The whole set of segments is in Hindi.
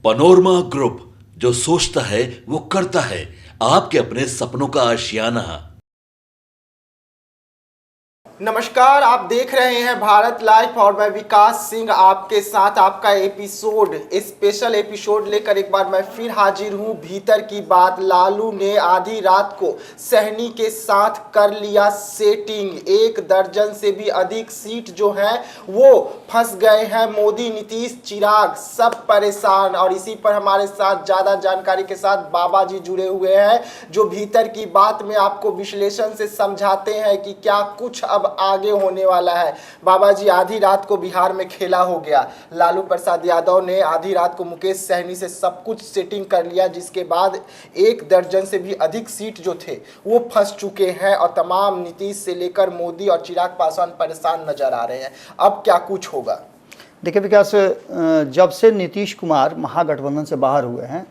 पनोरमा ग्रुप, जो सोचता है वो करता है। आपके अपने सपनों का आशियाना। नमस्कार, आप देख रहे हैं भारत लाइव और मैं विकास सिंह आपके साथ आपका स्पेशल एपिसोड लेकर एक बार मैं फिर हाजिर हूं। भीतर की बात, लालू ने आधी रात को सहनी के साथ कर लिया सेटिंग। 1 दर्जन से भी अधिक सीट जो है वो फंस गए हैं। मोदी, नीतीश, चिराग सब परेशान। और इसी पर हमारे साथ ज्यादा जानकारी के साथ बाबा जी जुड़े हुए हैं, जो भीतर की बात में आपको विश्लेषण से समझाते हैं कि क्या कुछ अब आगे होने वाला है। बाबा जी, आधी रात को बिहार में खेला हो गया। लालू प्रसाद यादव ने आधी रात को मुकेश सहनी से सब कुछ सेटिंग कर लिया, जिसके बाद 1 दर्जन से भी अधिक सीट जो थे वो फंस चुके हैं और तमाम नीतीश से लेकर मोदी और चिराग पासवान परेशान नजर आ रहे हैं। अब क्या कुछ होगा? देखिए विकास, जब से नीतीश कुमार महागठबंधन से बाहर हुए हैं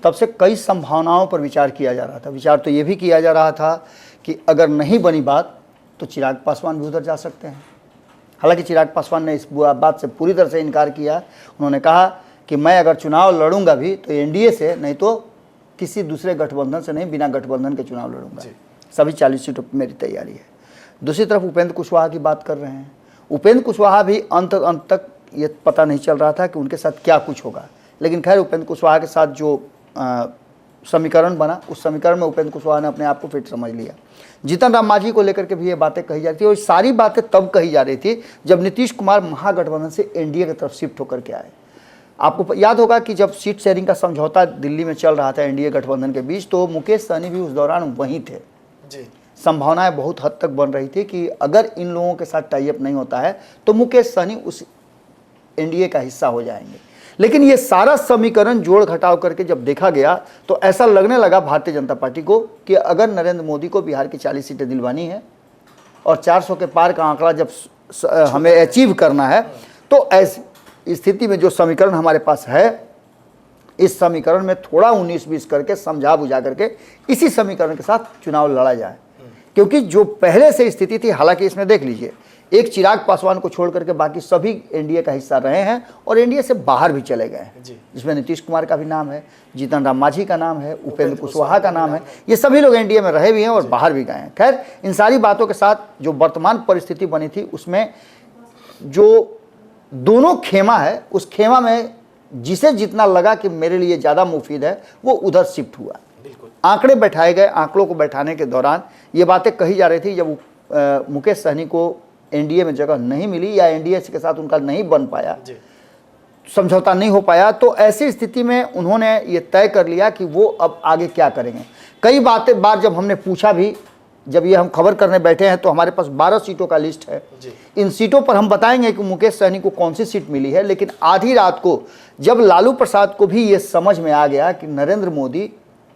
तब से कई संभावनाओं पर विचार किया जा रहा था। विचार तो ये भी किया जा रहा था कि अगर नहीं बनी बात तो चिराग पासवान भी उधर जा सकते हैं। हालांकि चिराग पासवान ने इस बात से पूरी तरह से इनकार किया। उन्होंने कहा कि मैं अगर चुनाव लड़ूंगा भी तो एनडीए से, नहीं तो किसी दूसरे गठबंधन से नहीं, बिना गठबंधन के चुनाव लड़ूंगा। सभी 40 सीटों पर मेरी तैयारी है। दूसरी तरफ उपेंद्र कुशवाहा की बात कर रहे हैं। उपेंद्र कुशवाहा भी अंत तक ये पता नहीं चल रहा था कि उनके साथ क्या कुछ होगा, लेकिन खैर उपेंद्र कुशवाहा के साथ जो समीकरण बना, उस समीकरण में उपेंद्र कुशवाहा ने अपने आप को फिट समझ लिया। जीतन राम मांझी को लेकर के भी ये बातें कही जा रही थी, और सारी बातें तब कही जा रही थी जब नीतीश कुमार महागठबंधन से एनडीए की तरफ शिफ्ट होकर के आए। आपको याद होगा कि जब सीट शेयरिंग का समझौता दिल्ली में चल रहा था एनडीए गठबंधन के बीच, तो मुकेश सहनी भी उस दौरान वहीं थे। संभावनाएं बहुत हद तक बन रही थी कि अगर इन लोगों के साथ टाई अप नहीं होता है तो मुकेश सहनी उस एनडीए का हिस्सा हो जाएंगे। लेकिन ये सारा समीकरण जोड़ घटाव करके जब देखा गया तो ऐसा लगने लगा भारतीय जनता पार्टी को कि अगर नरेंद्र मोदी को बिहार की 40 सीटें दिलवानी है और 400 के पार का आंकड़ा जब हमें अचीव करना है, तो ऐसी स्थिति में जो समीकरण हमारे पास है, इस समीकरण में थोड़ा 19-20 करके समझा बुझा करके इसी समीकरण के साथ चुनाव लड़ा जाए। क्योंकि जो पहले से स्थिति थी, हालांकि इसमें देख लीजिए, एक चिराग पासवान को छोड़ करके बाकी सभी एनडीए का हिस्सा रहे हैं और एनडीए से बाहर भी चले गए हैं, जिसमें नीतीश कुमार का भी नाम है, जीतन राम मांझी का नाम है, उपेंद्र कुशवाहा का नाम है। ये सभी लोग एनडीए में रहे भी हैं और बाहर भी गए हैं। खैर, इन सारी बातों के साथ जो वर्तमान परिस्थिति बनी थी, उसमें जो दोनों खेमा है, उस खेमा में जिसे जितना लगा कि मेरे लिए ज़्यादा मुफीद है, वो उधर शिफ्ट हुआ। आंकड़े बैठाए गए। आंकड़ों को बैठाने के दौरान ये बातें कही जा रही थी, जब मुकेश सहनी को एनडीए में जगह नहीं मिली या एनडीए के साथ उनका नहीं बन पाया, समझौता नहीं हो पाया, तो ऐसी स्थिति में उन्होंने ये तय कर लिया कि वो अब आगे क्या करेंगे। कई बार जब हमने पूछा भी, जब ये हम खबर करने बैठे हैं, तो हमारे पास 12 सीटों का लिस्ट है। इन सीटों पर हम बताएंगे कि मुकेश सहनी को कौन सी सीट मिली है। लेकिन आधी रात को जब लालू प्रसाद को भी ये समझ में आ गया कि नरेंद्र मोदी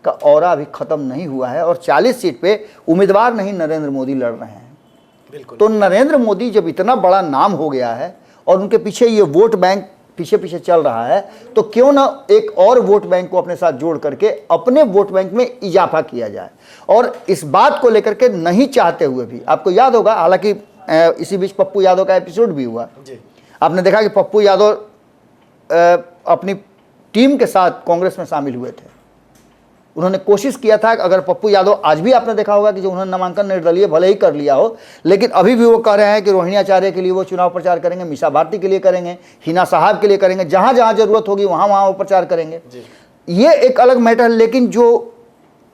का ऑरा अभी खत्म नहीं हुआ है और 40 सीट पे उम्मीदवार नहीं नरेंद्र मोदी लड़ रहे हैं, तो नरेंद्र मोदी जब इतना बड़ा नाम हो गया है और उनके पीछे ये वोट बैंक पीछे पीछे चल रहा है, तो क्यों ना एक और वोट बैंक को अपने साथ जोड़ करके अपने वोट बैंक में इजाफा किया जाए। और इस बात को लेकर के नहीं चाहते हुए भी, आपको याद होगा, हालांकि इसी बीच पप्पू यादव का एपिसोड भी हुआ, आपने देखा कि पप्पू यादव अपनी टीम के साथ कांग्रेस में शामिल हुए थे। उन्होंने कोशिश किया था कि अगर पप्पू यादव, आज भी आपने देखा होगा कि जो उन्होंने नामांकन निर्दलीय भले ही कर लिया हो, लेकिन अभी भी वो कह रहे हैं कि रोहिणी आचार्य के लिए वो चुनाव प्रचार करेंगे, मीसा भारती के लिए करेंगे, हिना साहब के लिए करेंगे, जहां जहां जरूरत होगी वहां वहां वो प्रचार करेंगे। ये एक अलग मैटर है। लेकिन जो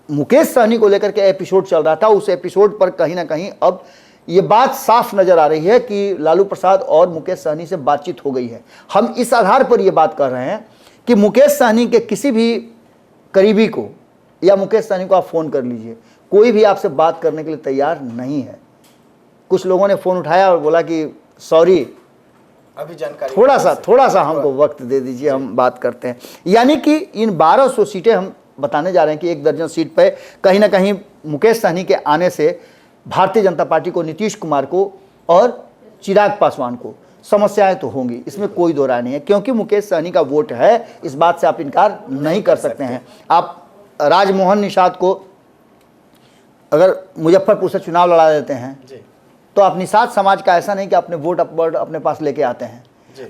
मुकेश सहनी को लेकर के एपिसोड चल रहा था, उस एपिसोड पर कहीं ना कहीं अब ये बात साफ नजर आ रही है कि लालू प्रसाद और मुकेश सहनी से बातचीत हो गई है। हम इस आधार पर यह बात कर रहे हैं कि मुकेश सहनी के किसी भी करीबी को या मुकेश सहनी को आप फोन कर लीजिए, कोई भी आपसे बात करने के लिए तैयार नहीं है। कुछ लोगों ने फोन उठाया और बोला कि सॉरी, अभी जानकारी थोड़ा सा हमको वक्त दे दीजिए, हम बात करते हैं। यानी कि इन 1200 सीटें हम बताने जा रहे हैं कि 1 दर्जन सीट पे कहीं ना कहीं मुकेश सहनी के आने से भारतीय जनता पार्टी को, नीतीश कुमार को और चिराग पासवान को समस्याएं तो होंगी, इसमें कोई दो राय नहीं है। क्योंकि मुकेश सहनी का वोट है, इस बात से आप इनकार नहीं कर सकते हैं। आप राजमोहन निषाद को अगर मुजफ्फरपुर से चुनाव लड़ा देते हैं तो आप निषाद समाज का ऐसा नहीं कि अपने वोट अपने पास लेके आते हैं,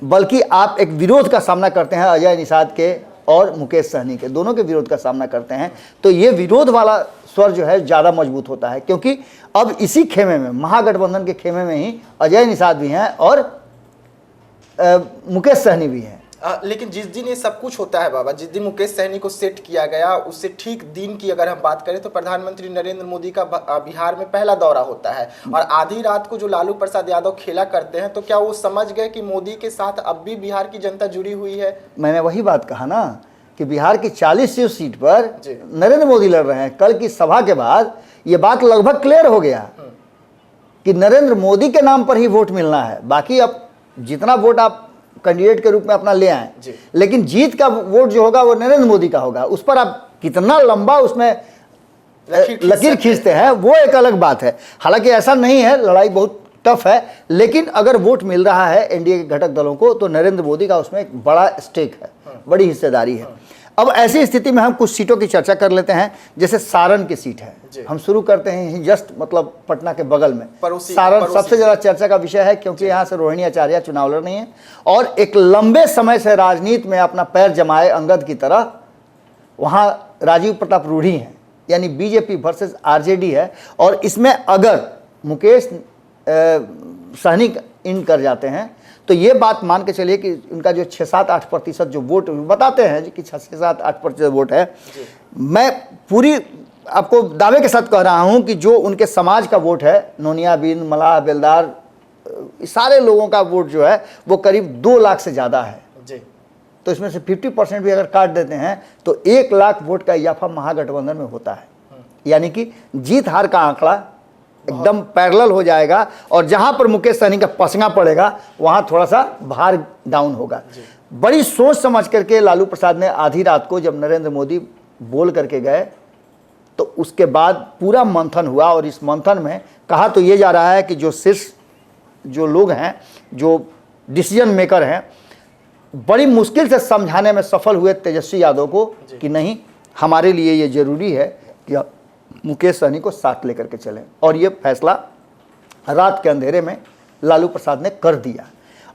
बल्कि आप एक विरोध का सामना करते हैं अजय निषाद के और मुकेश सहनी के, दोनों के विरोध का सामना करते हैं। तो ये विरोध वाला स्वर जो है ज़्यादा मजबूत होता है, क्योंकि अब इसी खेमे में, महागठबंधन के खेमे में ही अजय निषाद भी हैं और मुकेश सहनी भी हैं। लेकिन जिस दिन ये सब कुछ होता है बाबा, जिस दिन मुकेश सहनी को सेट किया गया, उससे ठीक दिन की अगर हम बात करें तो प्रधानमंत्री नरेंद्र मोदी का बिहार में पहला दौरा होता है, और आधी रात को जो लालू प्रसाद यादव खेला करते हैं, तो क्या वो समझ गए कि मोदी के साथ अब भी बिहार की जनता जुड़ी हुई है? मैंने वही बात कहा ना कि बिहार की 40 सीट पर नरेंद्र मोदी लड़ रहे हैं। कल की सभा के बाद ये बात लगभग क्लियर हो गया कि नरेंद्र मोदी के नाम पर ही वोट मिलना है। बाकी अब जितना वोट आप कैंडिडेट के रूप में अपना ले आए, लेकिन जीत का वोट जो होगा वो नरेंद्र मोदी का होगा। उस पर आप कितना लंबा उसमें लकीर खींचते हैं वो एक अलग बात है। हालांकि ऐसा नहीं है, लड़ाई बहुत टफ है, लेकिन अगर वोट मिल रहा है एनडीए के घटक दलों को तो नरेंद्र मोदी का उसमें एक बड़ा स्टेक है, बड़ी हिस्सेदारी है। अब ऐसी स्थिति में हम कुछ सीटों की चर्चा कर लेते हैं। जैसे सारण की सीट है, हम शुरू करते हैं जस्ट मतलब पटना के बगल में। सारण सबसे ज़्यादा चर्चा का विषय है, क्योंकि यहाँ से रोहिणी आचार्य चुनाव लड़ रही हैं और एक लंबे समय से राजनीति में अपना पैर जमाए अंगद की तरह वहाँ राजीव प्रताप रूढ़ी हैं, यानी बीजेपी वर्सेस आरजेडी है। और इसमें अगर मुकेश सहनी इन कर जाते हैं तो ये बात मान के चलिए कि उनका जो 6-7-8% जो वोट बताते हैं कि 6-7-8% वोट है, मैं पूरी आपको दावे के साथ कह रहा हूं कि जो उनके समाज का वोट है, नोनिया बिन, मलाह, बेलदार, सारे लोगों का वोट जो है वो करीब 2 लाख से ज़्यादा है। तो इसमें से 50% भी अगर काट देते हैं तो 1 लाख वोट का इजाफा महागठबंधन में होता है। यानी कि जीत हार का आंकड़ा एकदम पैरेलल हो जाएगा, और जहां पर मुकेश सहनी का पसंगा पड़ेगा वहां थोड़ा सा भार डाउन होगा। बड़ी सोच समझ करके लालू प्रसाद ने आधी रात को जब नरेंद्र मोदी बोल करके गए तो उसके बाद पूरा मंथन हुआ, और इस मंथन में कहा तो ये जा रहा है कि जो शीर्ष जो लोग हैं, जो डिसीजन मेकर हैं, बड़ी मुश्किल से समझाने में सफल हुए तेजस्वी यादव को कि नहीं, हमारे लिए ये जरूरी है कि मुकेश सहनी को साथ लेकर के चलें। और ये फैसला रात के अंधेरे में लालू प्रसाद ने कर दिया।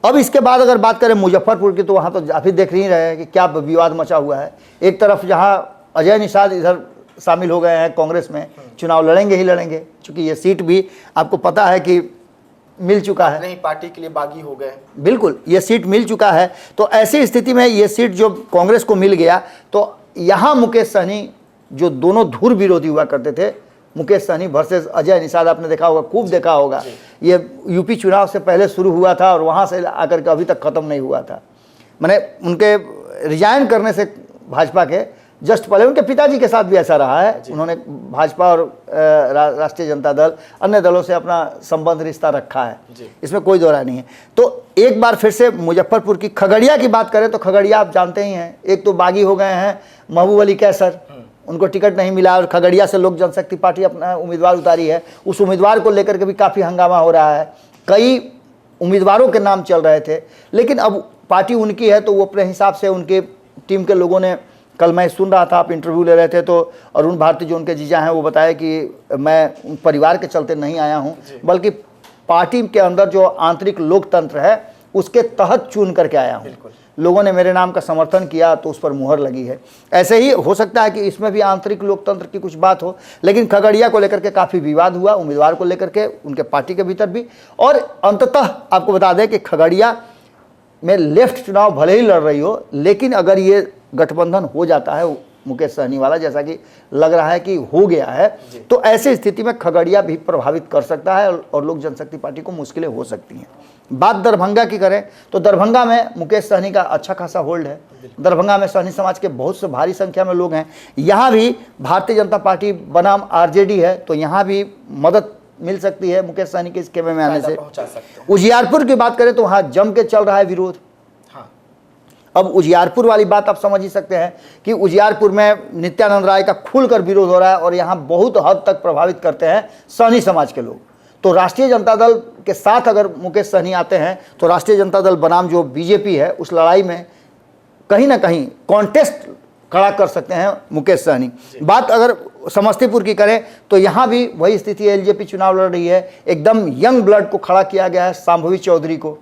अब इसके बाद अगर बात करें मुजफ्फरपुर की, तो वहाँ तो अभी देख ही रहे हैं कि क्या विवाद मचा हुआ है। एक तरफ जहाँ अजय निषाद इधर शामिल हो गए हैं कांग्रेस में, चुनाव लड़ेंगे ही लड़ेंगे, क्योंकि ये सीट भी आपको पता है कि मिल चुका है, नहीं पार्टी के लिए बागी हो गए। बिल्कुल, ये सीट मिल चुका है। तो ऐसी स्थिति में ये सीट जो कांग्रेस को मिल गया, तो यहाँ मुकेश सहनी, जो दोनों धुर विरोधी हुआ करते थे, मुकेश सहनी वर्सेस अजय निषाद, आपने देखा होगा, खूब देखा होगा। ये यूपी चुनाव से पहले शुरू हुआ था और वहाँ से आकर के अभी तक ख़त्म नहीं हुआ था। मैंने उनके रिजाइन करने से भाजपा के जस्ट पहले उनके पिताजी के साथ भी ऐसा रहा है। उन्होंने भाजपा और राष्ट्रीय जनता दल, अन्य दलों से अपना संबंध रिश्ता रखा है, इसमें कोई दो राय नहीं है। तो एक बार फिर से मुजफ्फरपुर की, खगड़िया की बात करें तो खगड़िया आप जानते ही हैं, एक तो बागी हो गए हैं महबूब अली कैसर, उनको टिकट नहीं मिला और खगड़िया से लोक जनशक्ति पार्टी अपना उम्मीदवार उतारी है। उस उम्मीदवार को लेकर के भी काफ़ी हंगामा हो रहा है, कई उम्मीदवारों के नाम चल रहे थे, लेकिन अब पार्टी उनकी है तो वो अपने हिसाब से, उनके टीम के लोगों ने, कल मैं सुन रहा था, आप इंटरव्यू ले रहे थे, तो अरुण भारती जो उनके जीजा हैं वो बताया कि मैं परिवार के चलते नहीं आया हूं, बल्कि पार्टी के अंदर जो आंतरिक लोकतंत्र है उसके तहत चुन करके आया हूं। लोगों ने मेरे नाम का समर्थन किया तो उस पर मुहर लगी है। ऐसे ही हो सकता है कि इसमें भी आंतरिक लोकतंत्र की कुछ बात हो, लेकिन खगड़िया को लेकर के काफ़ी विवाद हुआ, उम्मीदवार को लेकर के, उनके पार्टी के भीतर भी। और अंततः आपको बता दें कि खगड़िया में लेफ्ट चुनाव भले ही लड़ रही हो, लेकिन अगर ये गठबंधन हो जाता है मुकेश सहनी वाला, जैसा कि लग रहा है कि हो गया है, तो ऐसी स्थिति में खगड़िया भी प्रभावित कर सकता है और लोक जनशक्ति पार्टी को मुश्किलें हो सकती हैं। बात दरभंगा की करें तो दरभंगा में मुकेश सहनी का अच्छा खासा होल्ड है। दरभंगा में सहनी समाज के बहुत से भारी संख्या में लोग हैं। यहाँ भी भारतीय जनता पार्टी बनाम आरजेडी है, तो यहाँ भी मदद मिल सकती है मुकेश सहनी के इस खेमे में आने से। उजियारपुर की बात करें तो वहाँ जम के चल रहा है विरोध। अब उजियारपुर वाली बात आप समझ ही सकते हैं कि उजियारपुर में नित्यानंद राय का खुलकर विरोध हो रहा है और यहाँ बहुत हद तक प्रभावित करते हैं सहनी समाज के लोग। तो राष्ट्रीय जनता दल के साथ अगर मुकेश सहनी आते हैं तो राष्ट्रीय जनता दल बनाम जो बीजेपी है उस लड़ाई में कहीं ना कहीं कॉन्टेस्ट खड़ा कर सकते हैं मुकेश सहनी। बात अगर समस्तीपुर की करें तो यहाँ भी वही स्थिति है, एलजेपी चुनाव लड़ रही है। एकदम यंग ब्लड को खड़ा किया गया है, शांभवी चौधरी को।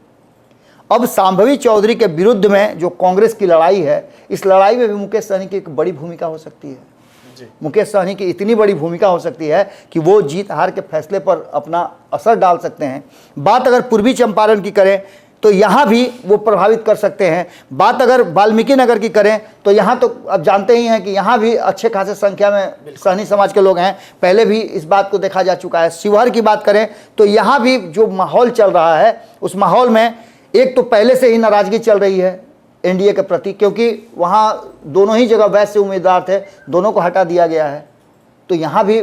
अब शांभवी चौधरी के विरुद्ध में जो कांग्रेस की लड़ाई है, इस लड़ाई में भी मुकेश सहनी की एक बड़ी भूमिका हो सकती है। मुकेश सहनी की इतनी बड़ी भूमिका हो सकती है कि वो जीत हार के फैसले पर अपना असर डाल सकते हैं। बात अगर पूर्वी चंपारण की करें तो यहाँ भी वो प्रभावित कर सकते हैं। बात अगर वाल्मीकि नगर की करें तो यहाँ तो अब जानते ही हैं कि यहाँ भी अच्छे खासे संख्या में सहनी समाज के लोग हैं, पहले भी इस बात को देखा जा चुका है। शिवहर की बात करें तो यहाँ भी जो माहौल चल रहा है, उस माहौल में एक तो पहले से ही नाराजगी चल रही है एनडीए के प्रति, क्योंकि वहाँ दोनों ही जगह वैसे उम्मीदवार थे, दोनों को हटा दिया गया है। तो यहाँ भी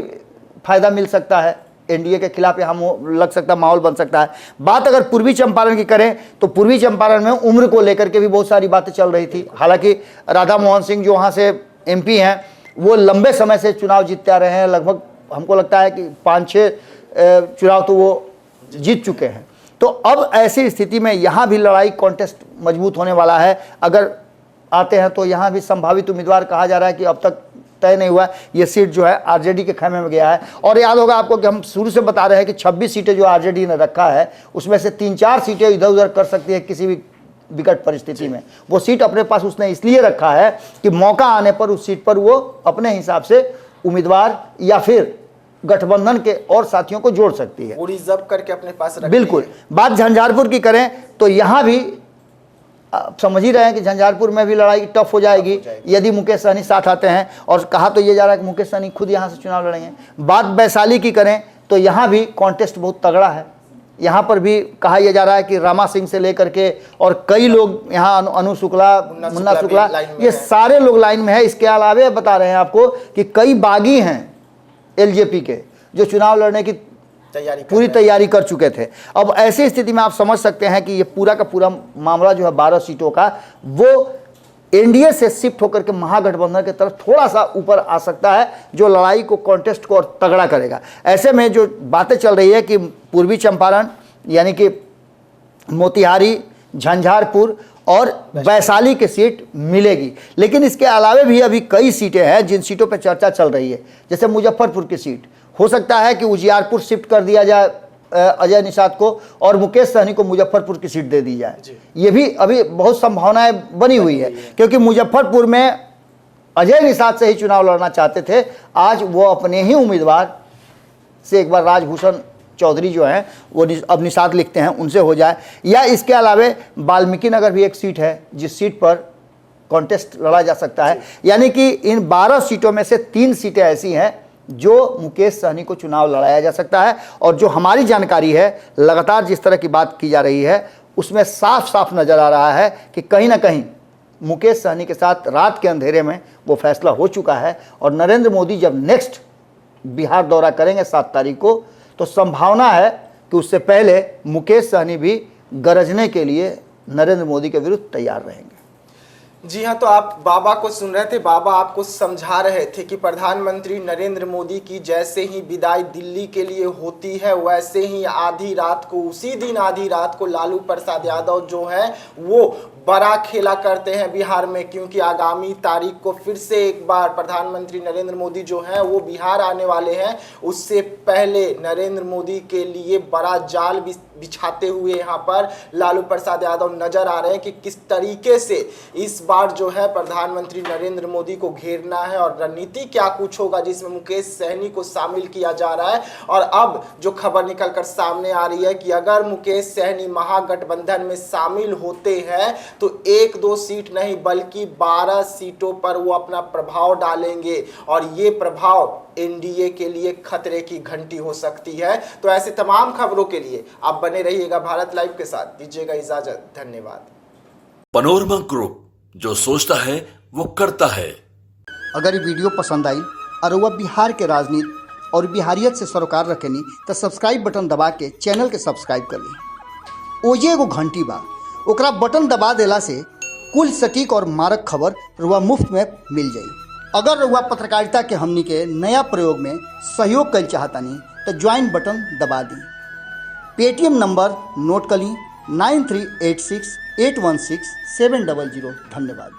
फायदा मिल सकता है, एनडीए के खिलाफ यहाँ लग सकता माहौल बन सकता है। बात अगर पूर्वी चंपारण की करें तो पूर्वी चंपारण में उम्र को लेकर के भी बहुत सारी बातें चल रही थी। हालांकि राधा मोहन सिंह जो वहाँ से एमपी हैं, वो लंबे समय से चुनाव जीतते आ रहे हैं, लगभग हमको लगता है कि 5-6 चुनाव तो वो जीत चुके हैं। तो अब ऐसी स्थिति में यहाँ भी लड़ाई कॉन्टेस्ट मजबूत होने वाला है। अगर आते हैं तो यहाँ भी संभावित उम्मीदवार कहा जा रहा है कि अब तक तय नहीं हुआ, ये सीट जो है आरजेडी के खेमे में गया है। और याद होगा आपको कि हम शुरू से बता रहे हैं कि 26 सीटें जो आरजेडी ने रखा है, उसमें से 3-4 सीटें इधर उधर कर सकती है किसी भी विकट परिस्थिति में। वो सीट अपने पास उसने इसलिए रखा है कि मौका आने पर उस सीट पर वो अपने हिसाब से उम्मीदवार या फिर गठबंधन के और साथियों को जोड़ सकती है, वो रिजर्व करके अपने पास रखती बिल्कुल। है। बात झंझारपुर की करें तो यहाँ भी आप समझ ही रहे हैं कि झंझारपुर में भी लड़ाई टफ हो जाएगी यदि मुकेश सहनी साथ आते हैं, और कहा तो ये जा रहा है कि मुकेश सहनी खुद यहाँ से चुनाव लड़ेंगे। बात वैशाली की करें तो यहाँ भी कॉन्टेस्ट बहुत तगड़ा है। यहाँ पर भी कहा यह जा रहा है कि रामा सिंह से लेकर के और कई लोग यहाँ अनु शुक्ला, मुन्ना शुक्ला, ये सारे लोग लाइन में है। इसके अलावे बता रहे हैं आपको कि कई बागी हैं एलजेपी के जो चुनाव लड़ने की पूरी तैयारी कर चुके थे। अब ऐसी स्थिति में आप समझ सकते हैं कि ये पूरा का पूरा मामला जो है 12 सीटों का, वो एनडीए से शिफ्ट होकर के महागठबंधन की तरफ थोड़ा सा ऊपर आ सकता है, जो लड़ाई को कॉन्टेस्ट को और तगड़ा करेगा। ऐसे में जो बातें चल रही है कि पूर्वी चंपारण यानी कि मोतिहारी, झंझारपुर और वैशाली की सीट मिलेगी, लेकिन इसके अलावे भी अभी कई सीटें हैं जिन सीटों पर चर्चा चल रही है। जैसे मुजफ्फरपुर की सीट, हो सकता है कि उजियारपुर शिफ्ट कर दिया जाए अजय निषाद को और मुकेश सहनी को मुजफ्फरपुर की सीट दे दी जाए। ये भी अभी बहुत संभावनाएं बनी हुई है, क्योंकि मुजफ्फरपुर में अजय निषाद से ही चुनाव लड़ना चाहते थे। आज वो अपने ही उम्मीदवार से एक बार राजभूषण चौधरी जो हैं वो अब निषाद लिखते हैं, उनसे हो जाए। या इसके अलावे वाल्मीकि नगर भी एक सीट है जिस सीट पर कॉन्टेस्ट लड़ा जा सकता है। यानी कि इन 12 सीटों में से 3 सीटें ऐसी हैं जो मुकेश सहनी को चुनाव लड़ाया जा सकता है। और जो हमारी जानकारी है, लगातार जिस तरह की बात की जा रही है, उसमें साफ साफ नज़र आ रहा है कि कहीं ना कहीं मुकेश सहनी के साथ रात के अंधेरे में वो फैसला हो चुका है। और नरेंद्र मोदी जब नेक्स्ट बिहार दौरा करेंगे 7 तारीख को, तो संभावना है कि उससे पहले मुकेश सहनी भी गरजने के लिए नरेंद्र मोदी के विरुद्ध तैयार रहेंगे। जी हाँ, तो आप बाबा को सुन रहे थे। बाबा आपको समझा रहे थे कि प्रधानमंत्री नरेंद्र मोदी की जैसे ही विदाई दिल्ली के लिए होती है, वैसे ही आधी रात को, उसी दिन आधी रात को लालू प्रसाद यादव जो है वो बड़ा खेला करते हैं बिहार में, क्योंकि आगामी तारीख को फिर से एक बार प्रधानमंत्री नरेंद्र मोदी जो हैं वो बिहार आने वाले हैं। उससे पहले नरेंद्र मोदी के लिए बड़ा जाल बिछाते हुए यहाँ पर लालू प्रसाद यादव नजर आ रहे हैं कि किस तरीके से इस बार जो है प्रधानमंत्री नरेंद्र मोदी को घेरना है, और रणनीति क्या कुछ होगा जिसमें मुकेश सहनी को शामिल किया जा रहा है। और अब जो खबर निकलकर सामने आ रही है कि अगर मुकेश सहनी महागठबंधन में शामिल होते हैं तो 1-2 सीट नहीं बल्कि 12 सीटों पर वो अपना प्रभाव डालेंगे, और ये प्रभाव एनडीए के लिए खतरे की घंटी हो सकती है। तो ऐसे तमाम खबरों के लिए आप बने रहिएगा भारत लाइव के साथ। दीजिएगा इजाजत, धन्यवाद। पनोरमा ग्रुप, जो सोचता है वो करता है। अगर ये वीडियो पसंद आई और वह बिहार के राजनीति और बिहारियत से सरोकार रखेनी तो सब्सक्राइब बटन दबा के चैनल के सब्सक्राइब कर ली। ओजे एगो घंटी बा, ओकरा बटन दबा देला से कुल सटीक और मारक खबर रुआ मुफ्त में मिल जाई। अगर रुआ पत्रकारिता के हमनी के नया प्रयोग में सहयोग कर चाहतानी तो ज्वाइन बटन दबा दी। पेटीएम नंबर नोट कर ली 9386816700। धन्यवाद।